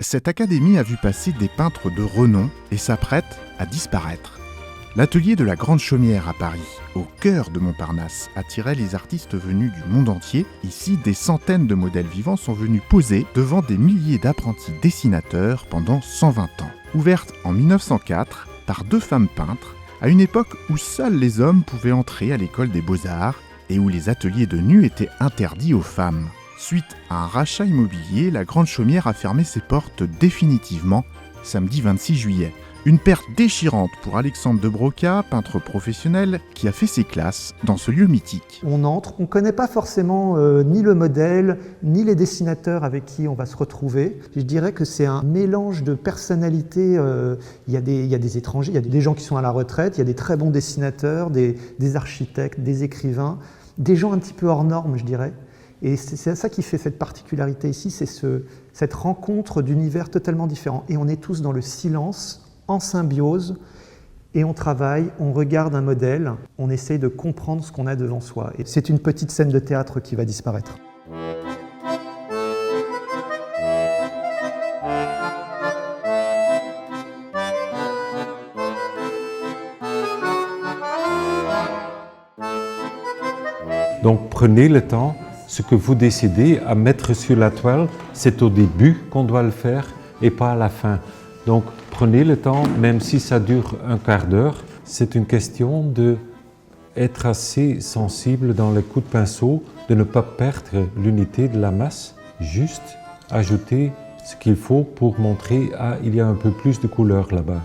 cette académie a vu passer des peintres de renom et s'apprête à disparaître. L'atelier de la Grande Chaumière à Paris, au cœur de Montparnasse, attirait les artistes venus du monde entier. Ici, des centaines de modèles vivants sont venus poser devant des milliers d'apprentis dessinateurs pendant 120 ans. Ouverte en 1904 par 2 femmes peintres, à une époque où seuls les hommes pouvaient entrer à l'école des beaux-arts et où les ateliers de nu étaient interdits aux femmes. Suite à un rachat immobilier, la Grande Chaumière a fermé ses portes définitivement samedi 26 juillet. Une perte déchirante pour Alexandre de Broca, peintre professionnel, qui a fait ses classes dans ce lieu mythique. On entre, on ne connaît pas forcément ni le modèle, ni les dessinateurs avec qui on va se retrouver. Je dirais que c'est un mélange de personnalités. Il y a des étrangers, il y a des gens qui sont à la retraite, il y a des très bons dessinateurs, des architectes, des écrivains, des gens un petit peu hors normes, je dirais. Et c'est ça qui fait cette particularité ici, c'est cette rencontre d'univers totalement différents. Et on est tous dans le silence, en symbiose, et on travaille, on regarde un modèle, on essaye de comprendre ce qu'on a devant soi. Et c'est une petite scène de théâtre qui va disparaître. Donc prenez le temps, ce que vous décidez à mettre sur la toile, c'est au début qu'on doit le faire et pas à la fin. Donc prenez le temps, même si ça dure un quart d'heure, c'est une question d'être assez sensible dans les coups de pinceau, de ne pas perdre l'unité de la masse, juste ajouter ce qu'il faut pour montrer « il y a un peu plus de couleur là-bas ».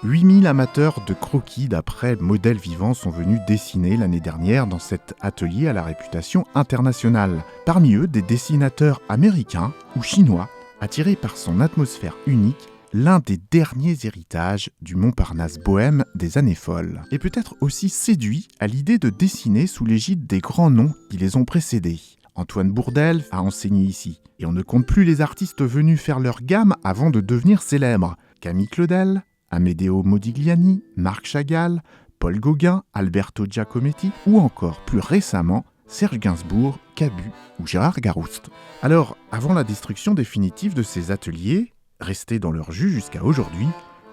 8000 amateurs de croquis d'après modèles vivants sont venus dessiner l'année dernière dans cet atelier à la réputation internationale. Parmi eux, des dessinateurs américains ou chinois, attirés par son atmosphère unique, l'un des derniers héritages du Montparnasse bohème des années folles. Et peut-être aussi séduits à l'idée de dessiner sous l'égide des grands noms qui les ont précédés. Antoine Bourdelle a enseigné ici. Et on ne compte plus les artistes venus faire leur gamme avant de devenir célèbres. Camille Claudel, Amedeo Modigliani, Marc Chagall, Paul Gauguin, Alberto Giacometti ou encore plus récemment Serge Gainsbourg, Cabu ou Gérard Garouste. Alors, avant la destruction définitive de ces ateliers, restés dans leur jus jusqu'à aujourd'hui,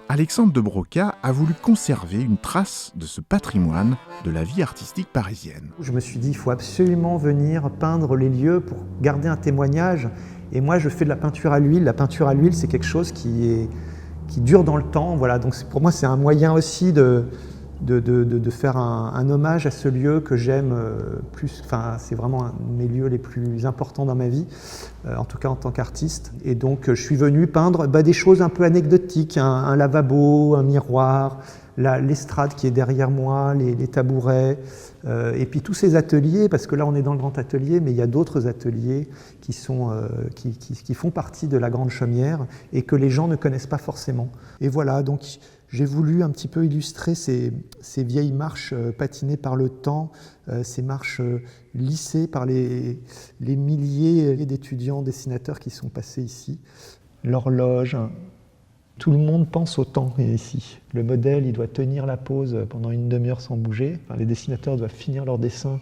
Alexandre de Broca a voulu conserver une trace de ce patrimoine de la vie artistique parisienne. Je me suis dit, il faut absolument venir peindre les lieux pour garder un témoignage. Et moi, je fais de la peinture à l'huile. La peinture à l'huile, c'est quelque chose qui dure dans le temps. Voilà. Donc pour moi, c'est un moyen aussi de faire un hommage à ce lieu que j'aime plus. Enfin, c'est vraiment un de mes lieux les plus importants dans ma vie, en tout cas en tant qu'artiste. Et donc, je suis venu peindre des choses un peu anecdotiques, un lavabo, un miroir, l'estrade qui est derrière moi, les tabourets, et puis tous ces ateliers, parce que là on est dans le grand atelier, mais il y a d'autres ateliers qui font partie de la Grande Chaumière et que les gens ne connaissent pas forcément. Et voilà, donc j'ai voulu un petit peu illustrer ces vieilles marches patinées par le temps, ces marches lissées par les milliers d'étudiants dessinateurs qui sont passés ici. L'horloge. Tout le monde pense au temps ici. Le modèle, il doit tenir la pose pendant une demi-heure sans bouger. Enfin, les dessinateurs doivent finir leur dessin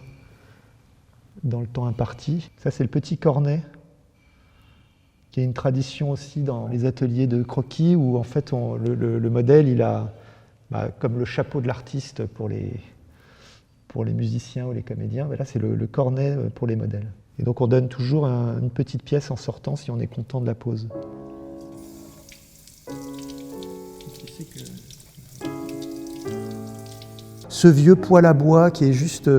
dans le temps imparti. Ça, c'est le petit cornet, qui est une tradition aussi dans les ateliers de croquis, où en fait, le modèle, il a, comme le chapeau de l'artiste pour les musiciens ou les comédiens, là, c'est le cornet pour les modèles. Et donc, on donne toujours une petite pièce en sortant si on est content de la pose. Ce vieux poêle à bois qui est juste,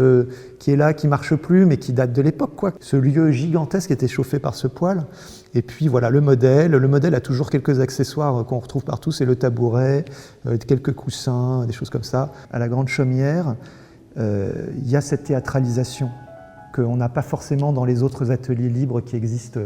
qui est là, qui marche plus, mais qui date de l'époque, quoi. Ce lieu gigantesque était chauffé par ce poêle. Et puis voilà, le modèle. Le modèle a toujours quelques accessoires qu'on retrouve partout. C'est le tabouret, quelques coussins, des choses comme ça. À la Grande Chaumière, il y a cette théâtralisation qu'on n'a pas forcément dans les autres ateliers libres qui existent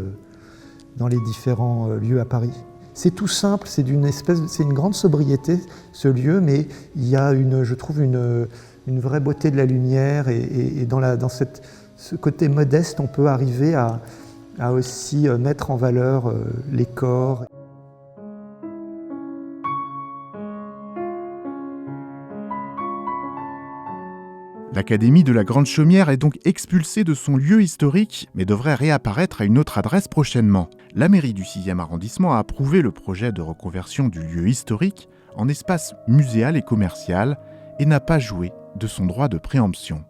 dans les différents lieux à Paris. C'est tout simple, c'est une grande sobriété, ce lieu, mais il y a je trouve une vraie beauté de la lumière et dans ce côté modeste, on peut arriver à aussi mettre en valeur les corps. L'Académie de la Grande Chaumière est donc expulsée de son lieu historique, mais devrait réapparaître à une autre adresse prochainement. la mairie du 6e arrondissement a approuvé le projet de reconversion du lieu historique en espace muséal et commercial et n'a pas joué de son droit de préemption.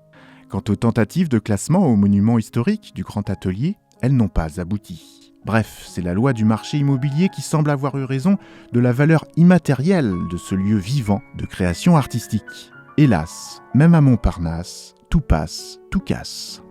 Quant aux tentatives de classement au monument historique du Grand Atelier, elles n'ont pas abouti. Bref, c'est la loi du marché immobilier qui semble avoir eu raison de la valeur immatérielle de ce lieu vivant de création artistique. Hélas, même à Montparnasse, tout passe, tout casse.